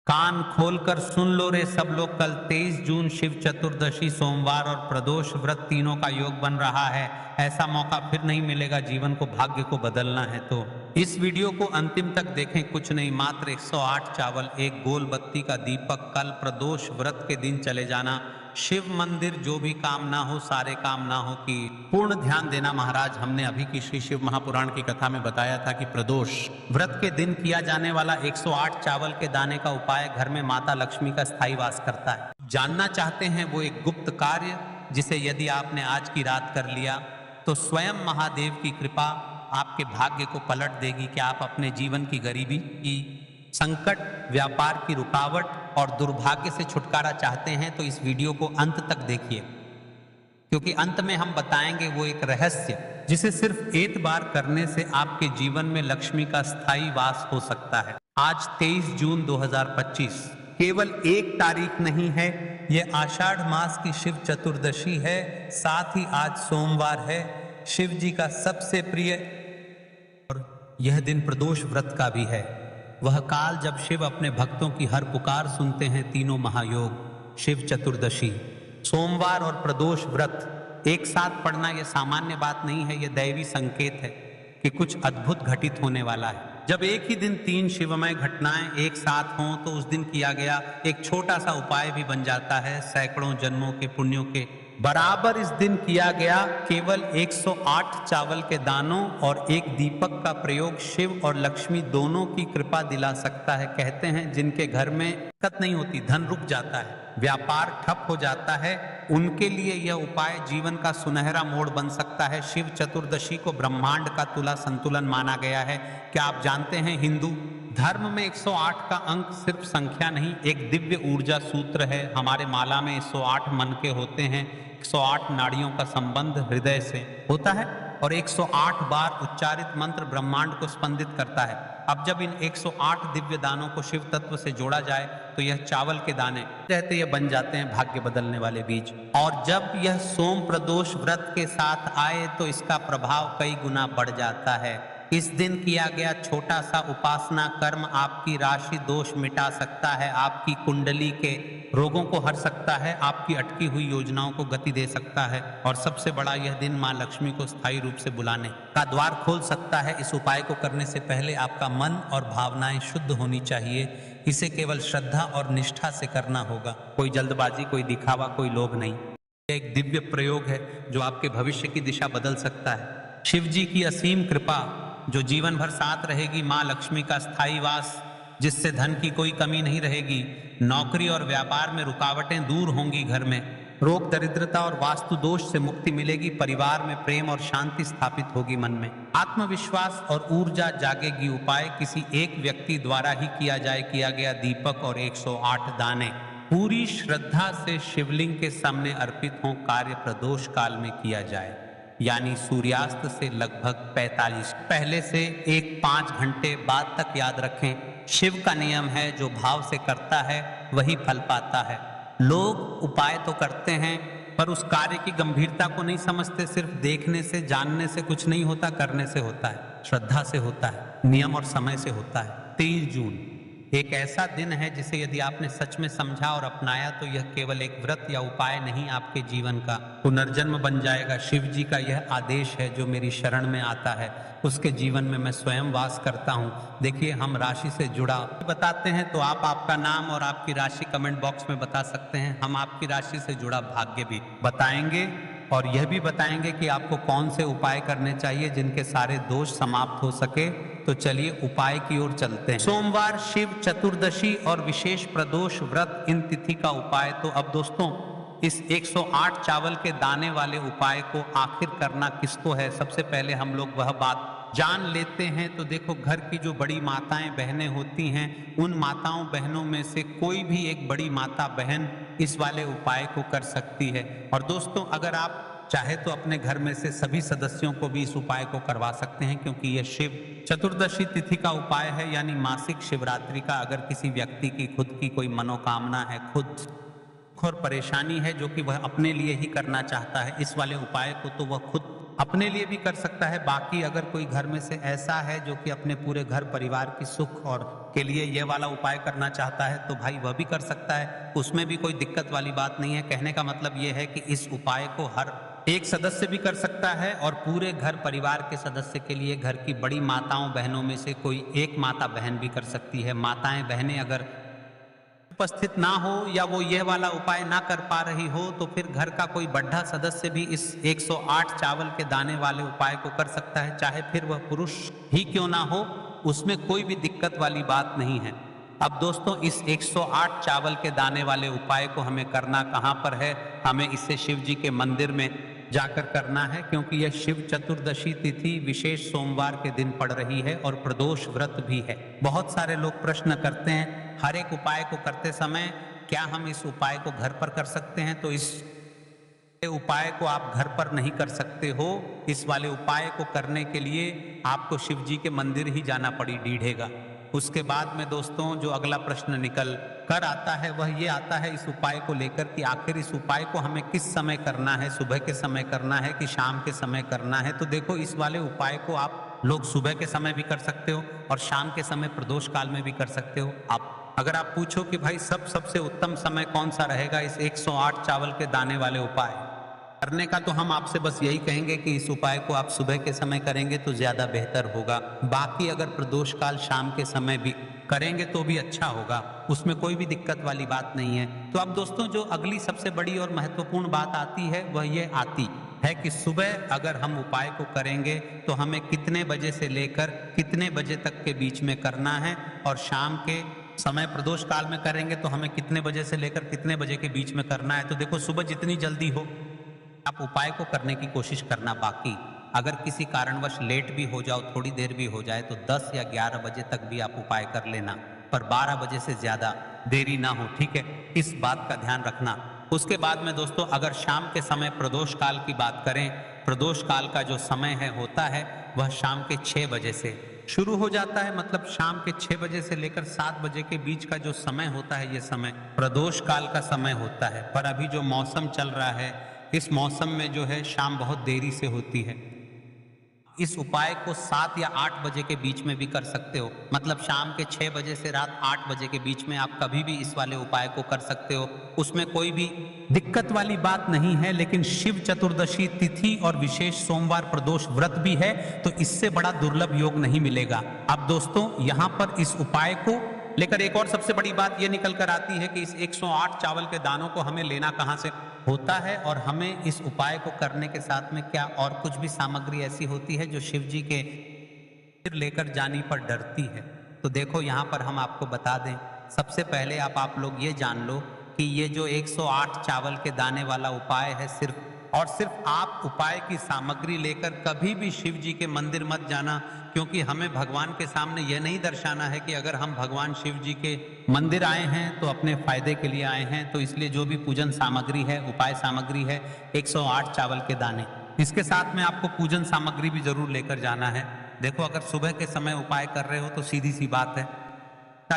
कान खोलकर सुन लो रे सब लोग, कल 23 जून शिव चतुर्दशी सोमवार और प्रदोष व्रत तीनों का योग बन रहा है। ऐसा मौका फिर नहीं मिलेगा, जीवन को भाग्य को बदलना है तो इस वीडियो को अंतिम तक देखें। कुछ नहीं, मात्र 108 चावल, एक गोल बत्ती का दीपक, कल प्रदोष व्रत के दिन चले जाना शिव मंदिर। जो भी काम ना हो, सारे काम ना हो की पूर्ण ध्यान देना। महाराज, हमने अभी की श्री शिव महापुराण की कथा में बताया था कि प्रदोष व्रत के दिन किया जाने वाला 108 चावल के दाने का उपाय घर में माता लक्ष्मी का स्थायी वास करता है। जानना चाहते हैं वो एक गुप्त कार्य जिसे यदि आपने आज की रात कर लिया तो स्वयं महादेव की कृपा आपके भाग्य को पलट देगी। कि आप अपने जीवन की गरीबी की संकट, व्यापार की रुकावट और दुर्भाग्य से छुटकारा चाहते हैं तो इस वीडियो को अंत तक देखिए, क्योंकि अंत में हम बताएंगे वो एक रहस्य जिसे सिर्फ एक बार करने से आपके जीवन में लक्ष्मी का स्थायी वास हो सकता है। आज 23 जून 2025 केवल एक तारीख नहीं है, यह आषाढ़ मास की शिव चतुर्दशी है। साथ ही आज सोमवार है, शिव जी का सबसे प्रिय, और यह दिन प्रदोष व्रत का भी है। वह काल जब शिव अपने भक्तों की हर पुकार सुनते हैं। तीनों महायोग, शिव चतुर्दशी, सोमवार और प्रदोष व्रत एक साथ पढ़ना यह सामान्य बात नहीं है, यह दैवी संकेत है कि कुछ अद्भुत घटित होने वाला है। जब एक ही दिन 3 शिवमय घटनाएं एक साथ हों तो उस दिन किया गया एक छोटा सा उपाय भी बन जाता है सैकड़ों जन्मों के पुण्यों के बराबर। इस दिन किया गया केवल 108 चावल के दानों और एक दीपक का प्रयोग शिव और लक्ष्मी दोनों की कृपा दिला सकता है। कहते हैं जिनके घर में दिक्कत नहीं होती, धन रुक जाता है, व्यापार ठप हो जाता है, उनके लिए यह उपाय जीवन का सुनहरा मोड़ बन सकता है। शिव चतुर्दशी को ब्रह्मांड का तुला संतुलन माना गया है। क्या आप जानते हैं, हिंदू धर्म में 108 का अंक सिर्फ संख्या नहीं, एक दिव्य ऊर्जा सूत्र है। हमारे माला में 108 मन के होते हैं। 108 नाड़ियों का संबंध हृदय से होता है और 108 बार उच्चारित मंत्र ब्रह्मांड को स्पंदित करता है। अब जब इन 108 दिव्य दानों को शिव तत्व से जोड़ा जाए तो यह चावल के दाने रहते ये बन जाते हैं भाग्य बदलने वाले बीज। और जब यह सोम प्रदोष व्रत के साथ आए तो इसका प्रभाव कई गुना बढ़ जाता है। इस दिन किया गया छोटा सा उपासना कर्म आपकी राशि दोष मिटा सकता है, आपकी कुंडली के रोगों को हर सकता है, आपकी अटकी हुई योजनाओं को गति दे सकता है और सबसे बड़ा यह दिन मां लक्ष्मी को स्थायी रूप से बुलाने का द्वार खोल सकता है। इस उपाय को करने से पहले आपका मन और भावनाएं शुद्ध होनी चाहिए। इसे केवल श्रद्धा और निष्ठा से करना होगा, कोई जल्दबाजी, कोई दिखावा, कोई लोभ नहीं। यह एक दिव्य प्रयोग है जो आपके भविष्य की दिशा बदल सकता है। शिव जी की असीम कृपा जो जीवन भर साथ रहेगी, मां लक्ष्मी का स्थायी वास जिससे धन की कोई कमी नहीं रहेगी, नौकरी और व्यापार में रुकावटें दूर होंगी, घर में रोग दरिद्रता और वास्तु दोष से मुक्ति मिलेगी, परिवार में प्रेम और शांति स्थापित होगी, मन में आत्मविश्वास और ऊर्जा जागेगी। उपाय किसी एक व्यक्ति द्वारा ही किया जाए। किया गया दीपक और 108 दाने पूरी श्रद्धा से शिवलिंग के सामने अर्पित हों। कार्य प्रदोष काल में किया जाए, यानी सूर्यास्त से लगभग 45 पहले से 1-5 घंटे बाद तक। याद रखें, शिव का नियम है जो भाव से करता है वही फल पाता है। लोग उपाय तो करते हैं पर उस कार्य की गंभीरता को नहीं समझते। सिर्फ देखने से, जानने से कुछ नहीं होता, करने से होता है, श्रद्धा से होता है, नियम और समय से होता है। 23 जून एक ऐसा दिन है जिसे यदि आपने सच में समझा और अपनाया तो यह केवल एक व्रत या उपाय नहीं, आपके जीवन का पुनर्जन्म बन जाएगा। शिव जी का यह आदेश है, जो मेरी शरण में आता है उसके जीवन में मैं स्वयं वास करता हूँ। देखिए, हम राशि से जुड़ा बताते हैं तो आप आपका नाम और आपकी राशि कमेंट बॉक्स में बता सकते हैं। हम आपकी राशि से जुड़ा भाग्य भी बताएंगे और यह भी बताएंगे कि आपको कौन से उपाय करने चाहिए जिनके सारे दोष समाप्त हो सके। तो चलिए उपाय की ओर चलते हैं। सोमवार, शिव चतुर्दशी और विशेष प्रदोष व्रत, इन तिथि का उपाय। तो अब दोस्तों, इस 108 चावल के दाने वाले उपाय को आखिर करना किसको है, सबसे पहले हम लोग वह बात जान लेते हैं। तो देखो, घर की जो बड़ी माताएं बहनें होती हैं, उन माताओं बहनों में से कोई भी एक बड़ी माता बहन इस वाले उपाय को कर सकती है। और दोस्तों, अगर आप चाहे तो अपने घर में से सभी सदस्यों को भी इस उपाय को करवा सकते हैं, क्योंकि यह शिव चतुर्दशी तिथि का उपाय है, यानी मासिक शिवरात्रि का। अगर किसी व्यक्ति की खुद की कोई मनोकामना है, खुद और परेशानी है जो कि वह अपने लिए ही करना चाहता है, इस वाले उपाय को तो वह खुद अपने लिए भी कर सकता है। बाकी अगर कोई घर में से ऐसा है जो कि अपने पूरे घर परिवार की सुख और के लिए ये वाला उपाय करना चाहता है तो भाई वह भी कर सकता है, उसमें भी कोई दिक्कत वाली बात नहीं है। कहने का मतलब ये है कि इस उपाय को हर एक सदस्य भी कर सकता है और पूरे घर परिवार के सदस्य के लिए घर की बड़ी माताओं बहनों में से कोई एक माता बहन भी कर सकती है। माताएं बहनें अगर उपस्थित ना हो या वो ये वाला उपाय ना कर पा रही हो तो फिर घर का कोई बड़ा सदस्य भी इस 108 चावल के दाने वाले उपाय को कर सकता है, चाहे फिर वह पुरुष ही क्यों ना हो, उसमें कोई भी दिक्कत वाली बात नहीं है। अब दोस्तों इस 108 चावल के दाने वाले उपाय को हमें करना कहाँ पर है? हमें इसे शिव जी के मंदिर में जाकर करना है, क्योंकि यह शिव चतुर्दशी तिथि विशेष सोमवार के दिन पड़ रही है और प्रदोष व्रत भी है। बहुत सारे लोग प्रश्न करते हैं हर एक उपाय को करते समय क्या हम इस उपाय को घर पर कर सकते हैं? तो इस उपाय को आप घर पर नहीं कर सकते हो। इस वाले उपाय को करने के लिए आपको शिव जी के मंदिर ही जाना पड़ी डीढ़ेगा। उसके बाद में दोस्तों जो अगला प्रश्न निकल कर आता है वह ये आता है इस उपाय को लेकर कि आखिर इस उपाय को हमें किस समय करना है, सुबह के समय करना है कि शाम के समय करना है? तो देखो इस वाले उपाय को आप लोग सुबह के समय भी कर सकते हो और शाम के समय प्रदोष काल में भी कर सकते हो। अगर आप पूछो कि भाई सबसे उत्तम समय कौन सा रहेगा इस 108 चावल के दाने वाले उपाय करने का, तो हम आपसे बस यही कहेंगे कि इस उपाय को आप सुबह के समय करेंगे तो ज्यादा बेहतर होगा। बाकी अगर प्रदोष काल शाम के समय भी करेंगे तो भी अच्छा होगा, उसमें कोई भी दिक्कत वाली बात नहीं है। तो अब दोस्तों जो अगली सबसे बड़ी और महत्वपूर्ण बात आती है वह ये आती है कि सुबह अगर हम उपाय को करेंगे तो हमें कितने बजे से लेकर कितने बजे तक के बीच में करना है, और शाम के समय प्रदोष काल में करेंगे तो हमें कितने बजे से लेकर कितने बजे के बीच में करना है। तो देखो सुबह जितनी जल्दी हो आप उपाय को करने की कोशिश करना। बाकी अगर किसी कारणवश लेट भी हो जाओ, थोड़ी देर भी हो जाए, तो 10 या 11 बजे तक भी आप उपाय कर लेना, पर 12 बजे से ज्यादा देरी ना हो, ठीक है? इस बात का ध्यान रखना। उसके बाद में दोस्तों अगर शाम के समय प्रदोष काल की बात करें, प्रदोष काल का जो समय है होता है वह शाम के 6 बजे से शुरू हो जाता है। मतलब शाम के 6 बजे से लेकर 7 बजे के बीच का जो समय होता है ये समय प्रदोष काल का समय होता है। पर अभी जो मौसम चल रहा है इस मौसम में जो है शाम बहुत देरी से होती है। इस उपाय को 7 या 8 बजे के बीच में भी कर सकते हो, मतलब शाम के 6 बजे से रात 8 बजे के बीच में आप कभी भी इस वाले उपाय को कर सकते हो, उसमें कोई भी दिक्कत वाली बात नहीं है। लेकिन शिव चतुर्दशी तिथि और विशेष सोमवार प्रदोष व्रत भी है, तो इससे बड़ा दुर्लभ योग नहीं मिलेगा। अब दोस्तों यहाँ पर इस उपाय को लेकर एक और सबसे बड़ी बात यह निकल कर आती है कि इस 108 चावल के दानों को हमें लेना कहाँ से होता है, और हमें इस उपाय को करने के साथ में क्या और कुछ भी सामग्री ऐसी होती है जो शिव जी के सिर लेकर जाने पर डरती है। तो देखो यहाँ पर हम आपको बता दें, सबसे पहले आप लोग ये जान लो कि ये जो 108 चावल के दाने वाला उपाय है सिर्फ और सिर्फ आप उपाय की सामग्री लेकर कभी भी शिव जी के मंदिर मत जाना, क्योंकि हमें भगवान के सामने यह नहीं दर्शाना है कि अगर हम भगवान शिव जी के मंदिर आए हैं तो अपने फायदे के लिए आए हैं। तो इसलिए जो भी पूजन सामग्री है, उपाय सामग्री है 108 चावल के दाने, इसके साथ में आपको पूजन सामग्री भी जरूर लेकर जाना है। देखो अगर सुबह के समय उपाय कर रहे हो तो सीधी सी बात है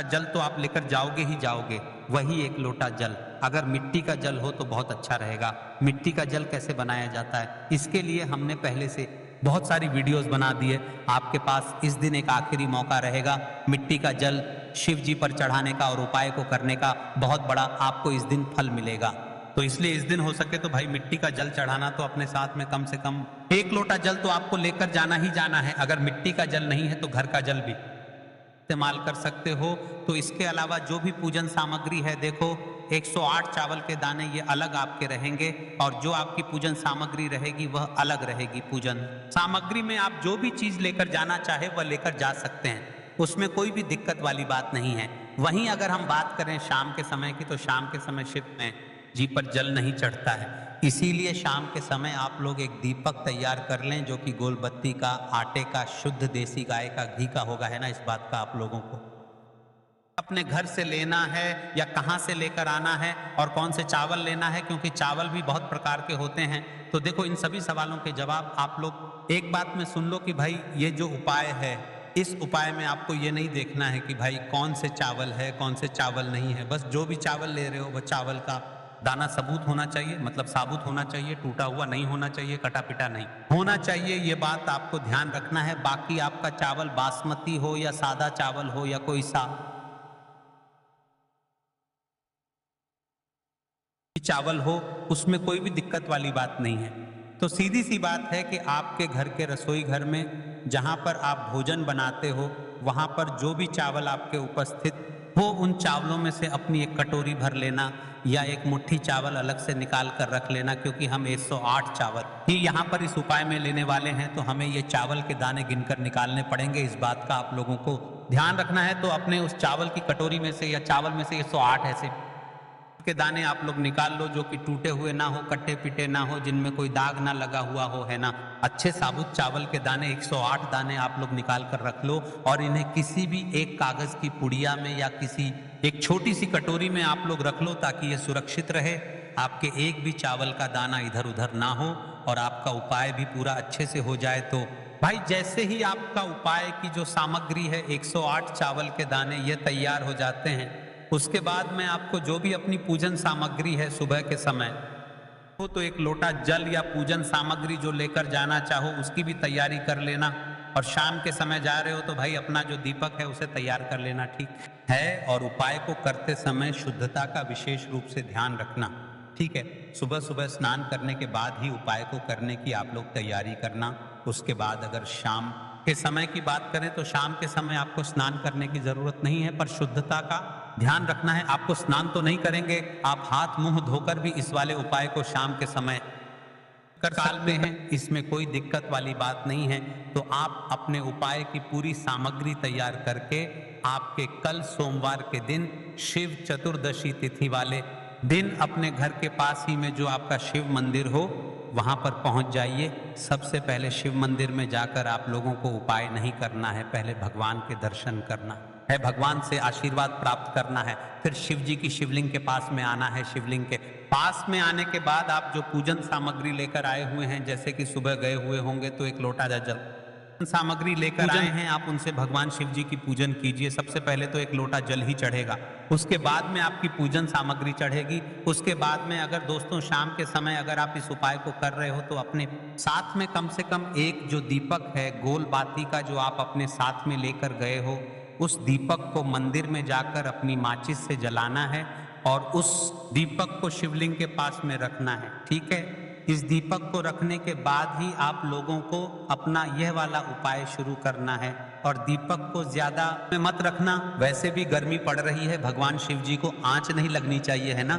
जल तो आप लेकर जाओगे ही जाओगे, वही 1 लोटा जल। अगर मिट्टी का जल हो तो बहुत अच्छा रहेगा। मिट्टी का जल कैसे बनाया जाता है इसके लिए हमने पहले से बहुत सारी वीडियोस बना दी है। आपके पास इस दिन एक आखिरी मौका रहेगा मिट्टी का जल शिव जी पर चढ़ाने का और उपाय को करने का, बहुत बड़ा आपको इस दिन फल मिलेगा। तो इसलिए इस दिन हो सके तो भाई मिट्टी का जल चढ़ाना तो अपने साथ में कम से कम 1 लोटा जल तो आपको लेकर जाना ही जाना है। अगर मिट्टी का जल नहीं है तो घर का जल भी इस्तेमाल कर सकते हो। तो इसके अलावा जो भी पूजन सामग्री है, देखो 108 चावल के दाने ये अलग आपके रहेंगे और जो आपकी पूजन सामग्री रहेगी वह अलग रहेगी। पूजन सामग्री में आप जो भी चीज लेकर जाना चाहे वह लेकर जा सकते हैं, उसमें कोई भी दिक्कत वाली बात नहीं है। वहीं अगर हम बात करें शाम के समय की, तो शाम के समय शिव में जी पर जल नहीं चढ़ता है, इसीलिए शाम के समय आप लोग एक दीपक तैयार कर लें जो कि गोलबत्ती का, आटे का, शुद्ध देसी गाय का घी का होगा, है ना। इस बात का आप लोगों को अपने घर से लेना है या कहाँ से लेकर आना है और कौन से चावल लेना है, क्योंकि चावल भी बहुत प्रकार के होते हैं। तो देखो इन सभी सवालों के जवाब आप लोग एक बात में सुन लो कि भाई ये जो उपाय है, इस उपाय में आपको ये नहीं देखना है कि भाई कौन से चावल है कौन से चावल नहीं है। बस जो भी चावल ले रहे हो वह चावल का दाना सबूत होना चाहिए, मतलब साबुत होना चाहिए, टूटा हुआ नहीं होना चाहिए, कटा पिटा नहीं होना चाहिए। ये बात आपको ध्यान रखना है। बाकी आपका चावल बासमती हो या सादा चावल हो या कोई सा चावल हो, उसमें कोई भी दिक्कत वाली बात नहीं है। तो सीधी सी बात है कि आपके घर के रसोई घर में जहाँ पर आप भोजन बनाते हो, वहाँ पर जो भी चावल आपके उपस्थित हो, उन चावलों में से अपनी एक कटोरी भर लेना या एक मुट्ठी चावल अलग से निकाल कर रख लेना, क्योंकि हम 108 चावल ही यहाँ पर इस उपाय में लेने वाले हैं, तो हमें ये चावल के दाने गिनकर निकालने पड़ेंगे। इस बात का आप लोगों को ध्यान रखना है। तो अपने उस चावल की कटोरी में से या चावल में से 108 ऐसे के दाने आप लोग निकाल लो, जो कि टूटे हुए ना हो, कट्टे पिटे ना हो, जिनमें कोई दाग ना लगा हुआ हो, है ना। अच्छे साबुत चावल के दाने 108 दाने आप लोग निकाल कर रख लो और इन्हें किसी भी एक कागज की पुड़िया में या किसी एक छोटी सी कटोरी में आप लोग रख लो, ताकि ये सुरक्षित रहे, आपके एक भी चावल का दाना इधर उधर ना हो और आपका उपाय भी पूरा अच्छे से हो जाए। तो भाई जैसे ही आपका उपाय की जो सामग्री है 108 चावल के दाने ये तैयार हो जाते हैं, उसके बाद में आपको जो भी अपनी पूजन सामग्री है सुबह के समय हो, तो एक लोटा जल या पूजन सामग्री जो लेकर जाना चाहो उसकी भी तैयारी कर लेना। और शाम के समय जा रहे हो तो भाई अपना जो दीपक है उसे तैयार कर लेना, ठीक है। और उपाय को करते समय शुद्धता का विशेष रूप से ध्यान रखना, ठीक है। सुबह सुबह स्नान करने के बाद ही उपाय को करने की आप लोग तैयारी करना। उसके बाद अगर शाम के समय की बात करें तो शाम के समय आपको स्नान करने की जरूरत नहीं है, पर शुद्धता का ध्यान रखना है। आपको स्नान तो नहीं करेंगे, आप हाथ मुंह धोकर भी इस वाले उपाय को शाम के समय कर सकते हैं, इसमें कोई दिक्कत वाली बात नहीं है। तो आप अपने उपाय की पूरी सामग्री तैयार करके आपके कल सोमवार के दिन शिव चतुर्दशी तिथि वाले दिन अपने घर के पास ही में जो आपका शिव मंदिर हो वहां पर पहुंच जाइए। सबसे पहले शिव मंदिर में जाकर आप लोगों को उपाय नहीं करना है, पहले भगवान के दर्शन करना है, भगवान से आशीर्वाद प्राप्त करना है। फिर शिव जी की शिवलिंग के पास में आना है। शिवलिंग के पास में आने के बाद आप जो पूजन सामग्री लेकर आए हुए हैं, जैसे कि सुबह गए हुए होंगे तो एक लोटा जल सामग्री लेकर आए हैं, आप उनसे भगवान शिव जी की पूजन कीजिए। सबसे पहले तो एक लोटा जल ही चढ़ेगा, उसके बाद में आपकी पूजन सामग्री चढ़ेगी। उसके बाद में अगर दोस्तों शाम के समय अगर आप इस उपाय को कर रहे हो तो अपने साथ में कम से कम एक जो दीपक है गोल बाती का, जो आप अपने साथ में लेकर गए हो, उस दीपक को मंदिर में जाकर अपनी माचिस से जलाना है और उस दीपक को शिवलिंग के पास में रखना है, ठीक है। इस दीपक को रखने के बाद ही आप लोगों को अपना यह वाला उपाय शुरू करना है। और दीपक को ज्यादा में मत रखना, वैसे भी गर्मी पड़ रही है, भगवान शिव जी को आंच नहीं लगनी चाहिए, है ना।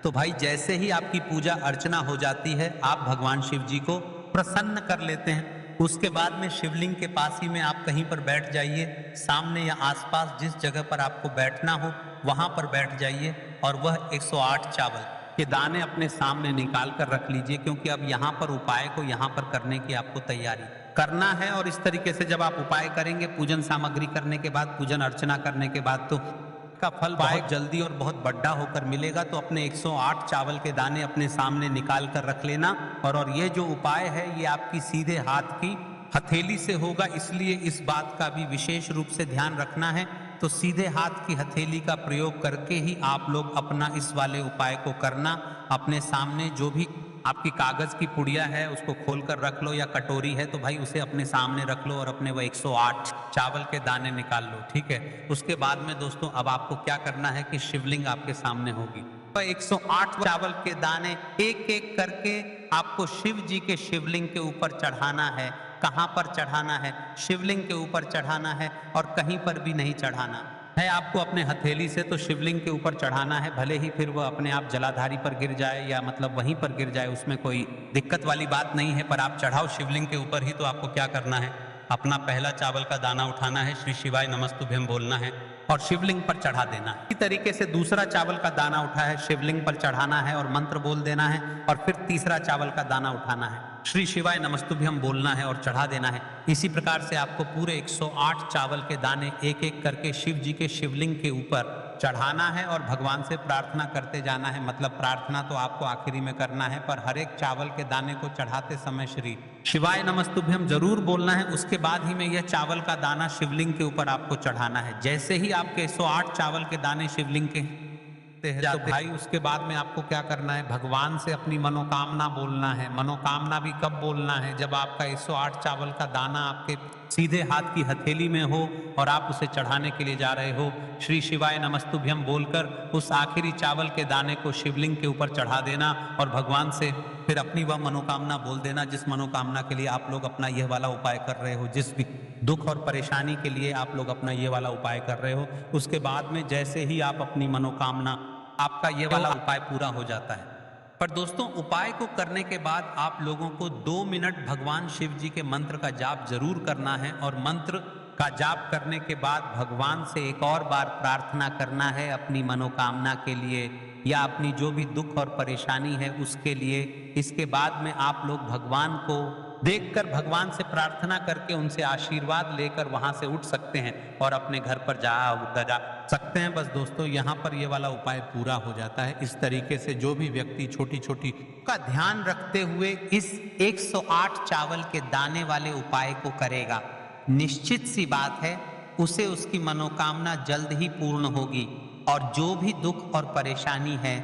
तो भाई जैसे ही आपकी पूजा अर्चना हो जाती है, आप भगवान शिव जी को प्रसन्न कर लेते हैं। उसके बाद में शिवलिंग के पास ही में आप कहीं पर बैठ जाइए, सामने या आसपास जिस जगह पर आपको बैठना हो वहां पर बैठ जाइए और वह 108 चावल के दाने अपने सामने निकाल कर रख लीजिए, क्योंकि अब यहाँ पर उपाय को यहाँ पर करने की आपको तैयारी करना है। और इस तरीके से जब आप उपाय करेंगे, पूजन सामग्री करने के बाद, पूजन अर्चना करने के बाद, तो का फल बहुत जल्दी और बहुत बड़ा होकर मिलेगा। तो अपने 108 चावल के दाने अपने सामने निकाल कर रख लेना। और ये जो उपाय है ये आपकी सीधे हाथ की हथेली से होगा, इसलिए इस बात का भी विशेष रूप से ध्यान रखना है। तो सीधे हाथ की हथेली का प्रयोग करके ही आप लोग अपना इस वाले उपाय को करना। अपने सामने जो भी आपकी कागज की पुड़िया है उसको खोल कर रख लो, या कटोरी है तो भाई उसे अपने सामने रख लो और अपने वो 108 चावल के दाने निकाल लो, ठीक है। उसके बाद में दोस्तों अब आपको क्या करना है कि शिवलिंग आपके सामने होगी, तो 108 चावल के दाने एक एक करके आपको शिव जी के शिवलिंग के ऊपर चढ़ाना है। कहां पर चढ़ाना है? शिवलिंग के ऊपर चढ़ाना है और कहीं पर भी नहीं चढ़ाना है। आपको अपने हथेली से तो शिवलिंग के ऊपर चढ़ाना है, भले ही फिर वो अपने आप जलाधारी पर गिर जाए या मतलब वहीं पर गिर जाए, उसमें कोई दिक्कत वाली बात नहीं है, पर आप चढ़ाओ शिवलिंग के ऊपर ही। तो आपको क्या करना है, अपना पहला चावल का दाना उठाना है, श्री शिवाय नमस्तुभ्यम बोलना है और शिवलिंग पर चढ़ा देना है। इसी तरीके से दूसरा चावल का दाना उठा है, शिवलिंग पर चढ़ाना है और मंत्र बोल देना है। और फिर तीसरा चावल का दाना उठाना है, श्री शिवाय नमस्तुभ्यम बोलना है और चढ़ा देना है। इसी प्रकार से आपको पूरे 108 चावल के दाने एक एक करके शिव जी के शिवलिंग के ऊपर चढ़ाना है और भगवान से प्रार्थना करते जाना है। मतलब प्रार्थना तो आपको आखिरी में करना है, पर हर एक चावल के दाने को चढ़ाते समय श्री शिवाय नमस्तुभ्यम जरूर बोलना है। उसके बाद ही में यह चावल का दाना शिवलिंग के ऊपर आपको चढ़ाना है। जैसे ही आपके 108 चावल के दाने शिवलिंग के हैं तो भाई उसके बाद में आपको क्या करना है, भगवान से अपनी मनोकामना बोलना है। मनोकामना भी कब बोलना है, जब आपका 108 चावल का दाना आपके सीधे हाथ की हथेली में हो और आप उसे चढ़ाने के लिए जा रहे हो। श्री शिवाय नमस्तुभ्यम बोलकर उस आखिरी चावल के दाने को शिवलिंग के ऊपर चढ़ा देना और भगवान से फिर अपनी वह मनोकामना बोल देना जिस मनोकामना के लिए आप लोग अपना यह वाला उपाय कर रहे हो, जिस भी दुख और परेशानी के लिए आप लोग अपना ये वाला उपाय कर रहे हो। उसके बाद में जैसे ही आप अपनी मनोकामना, आपका ये वाला उपाय पूरा हो जाता है। पर दोस्तों उपाय को करने के बाद आप लोगों को 2 मिनट भगवान शिव जी के मंत्र का जाप जरूर करना है और मंत्र का जाप करने के बाद भगवान से एक और बार प्रार्थना करना है अपनी मनोकामना के लिए या अपनी जो भी दुख और परेशानी है उसके लिए। इसके बाद में आप लोग भगवान को देखकर, भगवान से प्रार्थना करके उनसे आशीर्वाद लेकर वहां से उठ सकते हैं और अपने घर पर जा सकते हैं। बस दोस्तों यहाँ पर ये वाला उपाय पूरा हो जाता है। इस तरीके से जो भी व्यक्ति छोटी छोटी का ध्यान रखते हुए इस 108 चावल के दाने वाले उपाय को करेगा, निश्चित सी बात है उसे उसकी मनोकामना जल्द ही पूर्ण होगी और जो भी दुख और परेशानी है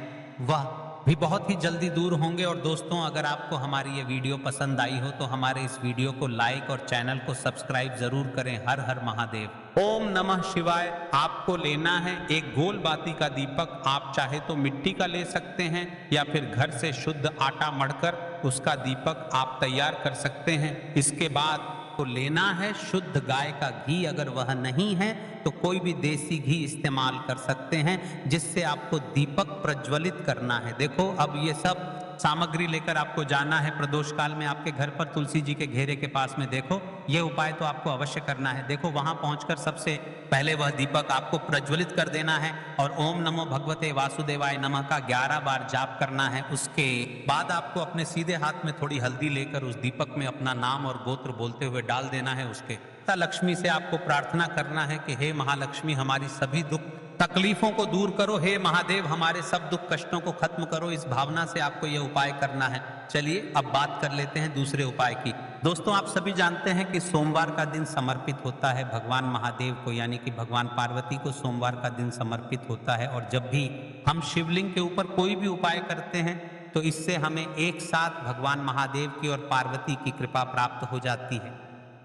वह भी बहुत ही जल्दी दूर होंगे। और दोस्तों अगर आपको हमारी ये वीडियो पसंद आई हो तो हमारे इस वीडियो को लाइक और चैनल को सब्सक्राइब जरूर करें। हर हर महादेव। ओम नमः शिवाय। आपको लेना है एक गोल बाती का दीपक, आप चाहे तो मिट्टी का ले सकते हैं या फिर घर से शुद्ध आटा मढ़कर उसका दीपक आप तैयार कर सकते हैं। इसके बाद को लेना है शुद्ध गाय का घी, अगर वह नहीं है तो कोई भी देसी घी इस्तेमाल कर सकते हैं जिससे आपको दीपक प्रज्वलित करना है। देखो अब ये सब सामग्री लेकर आपको जाना है प्रदोष काल में आपके घर पर तुलसी जी के घेरे के पास में। देखो ये उपाय तो आपको अवश्य करना है। देखो वहां पहुंचकर सबसे पहले वह दीपक आपको प्रज्वलित कर देना है और ओम नमो भगवते वासुदेवाय नमः का 11 बार जाप करना है। उसके बाद आपको अपने सीधे हाथ में थोड़ी हल्दी लेकर उस दीपक में अपना नाम और गोत्र बोलते हुए डाल देना है। उसके लक्ष्मी से आपको प्रार्थना करना है कि हे महालक्ष्मी हमारी सभी दुख तकलीफों को दूर करो, हे महादेव हमारे सब दुख कष्टों को खत्म करो। इस भावना से आपको यह उपाय करना है। चलिए अब बात कर लेते हैं दूसरे उपाय की। दोस्तों आप सभी जानते हैं कि सोमवार का दिन समर्पित होता है भगवान महादेव को, यानी कि भगवान पार्वती को सोमवार का दिन समर्पित होता है। और जब भी हम शिवलिंग के ऊपर कोई भी उपाय करते हैं तो इससे हमें एक साथ भगवान महादेव की और पार्वती की कृपा प्राप्त हो जाती है।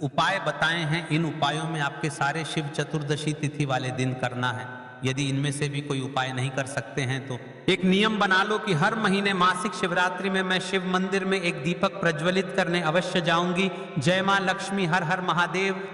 उपाय बताए हैं, इन उपायों में आपके सारे शिव चतुर्दशी तिथि वाले दिन करना है। यदि इनमें से भी कोई उपाय नहीं कर सकते हैं तो एक नियम बना लो कि हर महीने मासिक शिवरात्रि में मैं शिव मंदिर में एक दीपक प्रज्वलित करने अवश्य जाऊंगी। जय मां लक्ष्मी, हर हर महादेव।